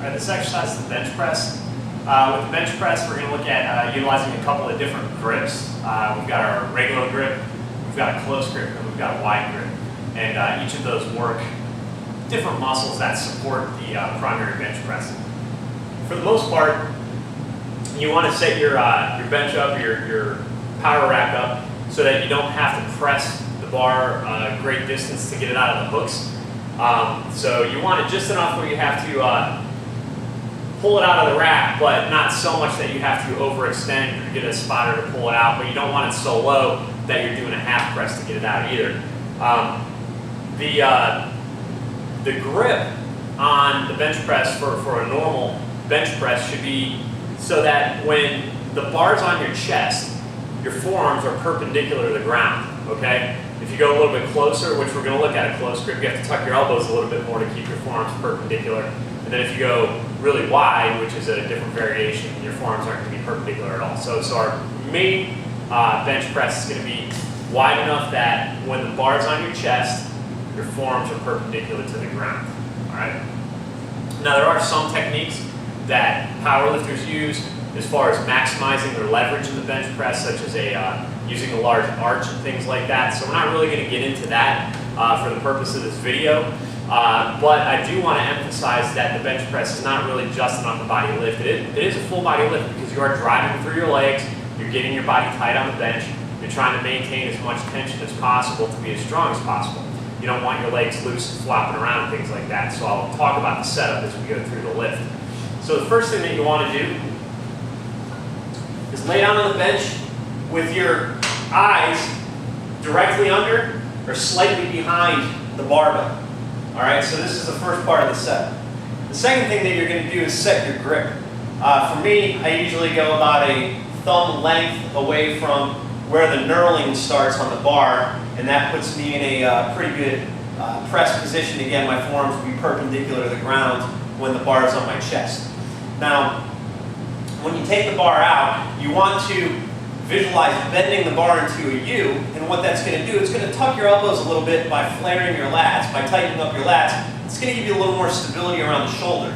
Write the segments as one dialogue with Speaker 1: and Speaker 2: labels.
Speaker 1: Alright, this exercise is the bench press. With the bench press, we're going to look at utilizing a couple of different grips. We've got our regular grip, we've got a close grip, and we've got a wide grip. And each of those work different muscles that support the primary bench press. For the most part, you want to set your bench up, your power rack up, so that you don't have to press the bar a great distance to get it out of the hooks. So you want it just enough where you have to pull it out of the rack, but not so much that you have to overextend or get a spotter to pull it out, but you don't want it so low that you're doing a half press to get it out either. The grip on the bench press for a normal bench press should be so that when the bar's on your chest, your forearms are perpendicular to the ground, okay? If you go a little bit closer, which we're going to look at a close grip, you have to tuck your elbows a little bit more to keep your forearms perpendicular. And then if you go really wide, which is a different variation, your forearms aren't going to be perpendicular at all. So our main bench press is going to be wide enough that when the bar's on your chest, your forearms are perpendicular to the ground. All right. Now there are some techniques that powerlifters use as far as maximizing their leverage in the bench press, such as using a large arch and things like that. So we're not really going to get into that for the purpose of this video. But I do want to emphasize that the bench press is not really just an upper body lift. It is a full body lift because you are driving through your legs, you're getting your body tight on the bench, you're trying to maintain as much tension as possible to be as strong as possible. You don't want your legs loose and flopping around and things like that. So I'll talk about the setup as we go through the lift. So the first thing that you want to do is lay down on the bench with your eyes directly under or slightly behind the barbell. All right, so this is the first part of the setup. The second thing that you're going to do is set your grip. For me, I usually go about a thumb length away from where the knurling starts on the bar, and that puts me in a pretty good press position. Again, my forearms will be perpendicular to the ground when the bar is on my chest. Now, when you take the bar out, you want to visualize bending the bar into a U, and what that's going to do, it's going to tuck your elbows a little bit by flaring your lats, by tightening up your lats. It's going to give you a little more stability around the shoulder.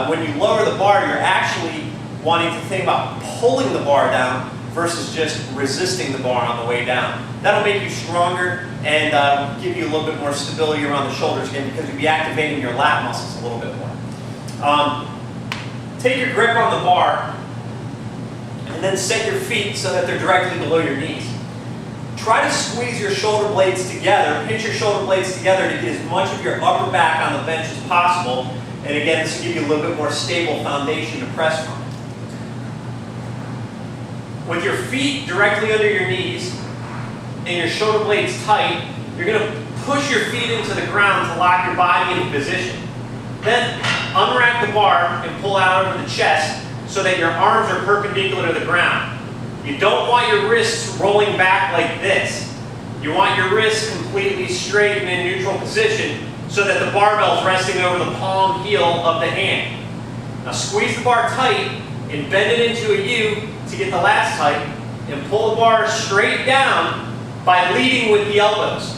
Speaker 1: When you lower the bar, you're actually wanting to think about pulling the bar down versus just resisting the bar on the way down. That'll make you stronger and give you a little bit more stability around the shoulders again, because you'll be activating your lat muscles a little bit more. Take your grip on the bar and then set your feet so that they're directly below your knees. Try to squeeze your shoulder blades together, pinch your shoulder blades together to get as much of your upper back on the bench as possible. And again, this will give you a little bit more stable foundation to press from. With your feet directly under your knees and your shoulder blades tight, you're going to push your feet into the ground to lock your body into position. Then unrack the bar and pull out over the chest so that your arms are perpendicular to the ground. You don't want your wrists rolling back like this. You want your wrists completely straight and in neutral position so that the barbell is resting over the palm heel of the hand. Now squeeze the bar tight and bend it into a U to get the lats tight, and pull the bar straight down by leading with the elbows.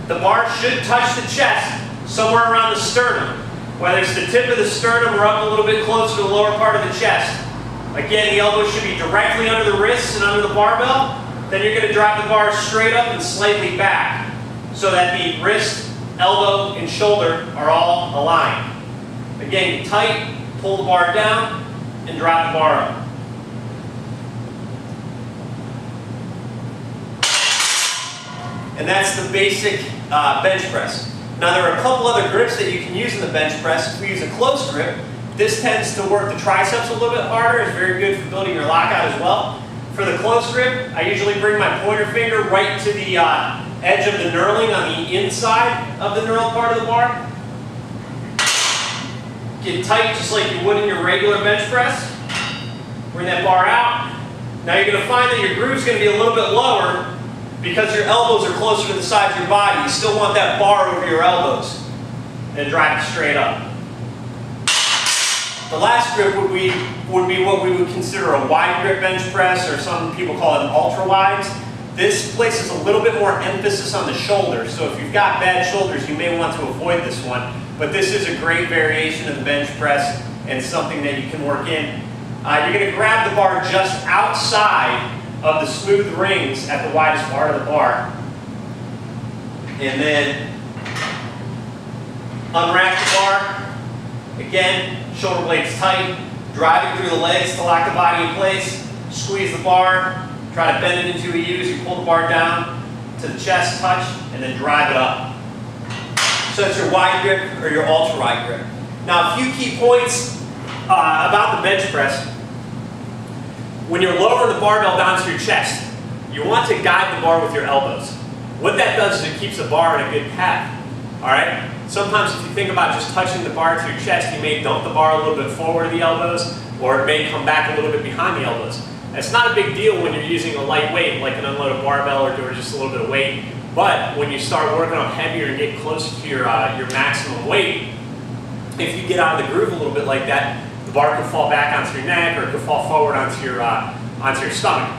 Speaker 1: The bar should touch the chest somewhere around the sternum, whether it's the tip of the sternum or up a little bit closer to the lower part of the chest. Again, the elbows should be directly under the wrists and under the barbell. Then you're going to drive the bar straight up and slightly back so that the wrist, elbow, and shoulder are all aligned. Again, tight, pull the bar down, and drop the bar up. And that's the basic bench press. Now there are a couple other grips that you can use in the bench press. If we use a close grip, this tends to work the triceps a little bit harder. It's very good for building your lockout as well. For the close grip, I usually bring my pointer finger right to the edge of the knurling on the inside of the knurled part of the bar. Get tight just like you would in your regular bench press. Bring that bar out. Now you're going to find that your groove's going to be a little bit lower because your elbows are closer to the sides of your body. You still want that bar over your elbows. And drive it straight up. The last grip would be what we would consider a wide grip bench press, or some people call it an ultra wides. This places a little bit more emphasis on the shoulders. So if you've got bad shoulders, you may want to avoid this one. but this is a great variation of the bench press and something that you can work in. You're going to grab the bar just outside of the smooth rings at the widest part of the bar, and then unrack the bar. Again, shoulder blades tight, driving through the legs to lock the body in place. Squeeze the bar, try to bend it into a U as you pull the bar down to the chest touch, and then drive it up. So that's your wide grip or your ultra wide grip. Now, a few key points about the bench press. When you're lowering the barbell down to your chest, you want to guide the bar with your elbows. What that does is it keeps the bar in a good path. All right? Sometimes if you think about just touching the bar to your chest, you may dump the bar a little bit forward of the elbows, or it may come back a little bit behind the elbows. It's not a big deal when you're using a light weight, like an unloaded barbell or just a little bit of weight, but when you start working on heavier and get closer to your maximum weight, if you get out of the groove a little bit like that, the bar could fall back onto your neck, or it could fall forward onto your stomach.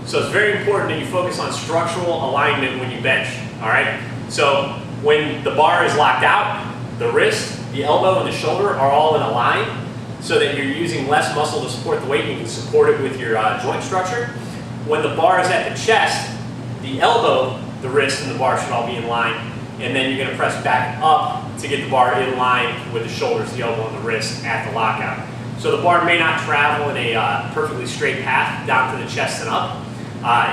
Speaker 1: So it's very important that you focus on structural alignment when you bench, all right? So when the bar is locked out, the wrist, the elbow, and the shoulder are all in a line, so that you're using less muscle to support the weight. You can support it with your joint structure. When the bar is at the chest, the elbow, the wrist, and the bar should all be in line, and then you're going to press back up to get the bar in line with the shoulders, the elbow, and the wrist at the lockout. So the bar may not travel in a perfectly straight path down to the chest and up.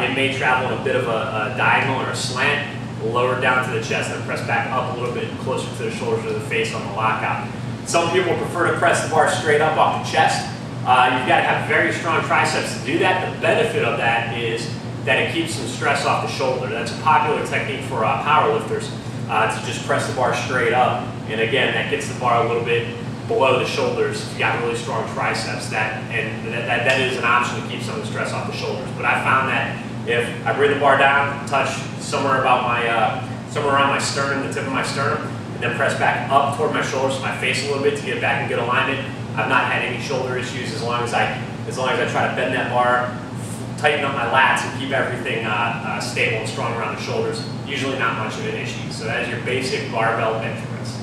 Speaker 1: It may travel in a bit of a diagonal or a slant, lower down to the chest, and press back up a little bit closer to the shoulders or the face on the lockout. Some people prefer to press the bar straight up off the chest. You've got to have very strong triceps to do that. The benefit of that is that it keeps some stress off the shoulder. That's a popular technique for power lifters, to just press the bar straight up. And again, that gets the bar a little bit below the shoulders. If you've got really strong triceps, that is an option to keep some of the stress off the shoulders. But I found that if I bring the bar down, touch somewhere around my sternum, the tip of my sternum, and then press back up toward my shoulders, my face a little bit to get back in good alignment, I've not had any shoulder issues as long as I try to bend that bar, tighten up my lats, and keep everything stable and strong around the shoulders. Usually not much of an issue. So that is your basic barbell bench press.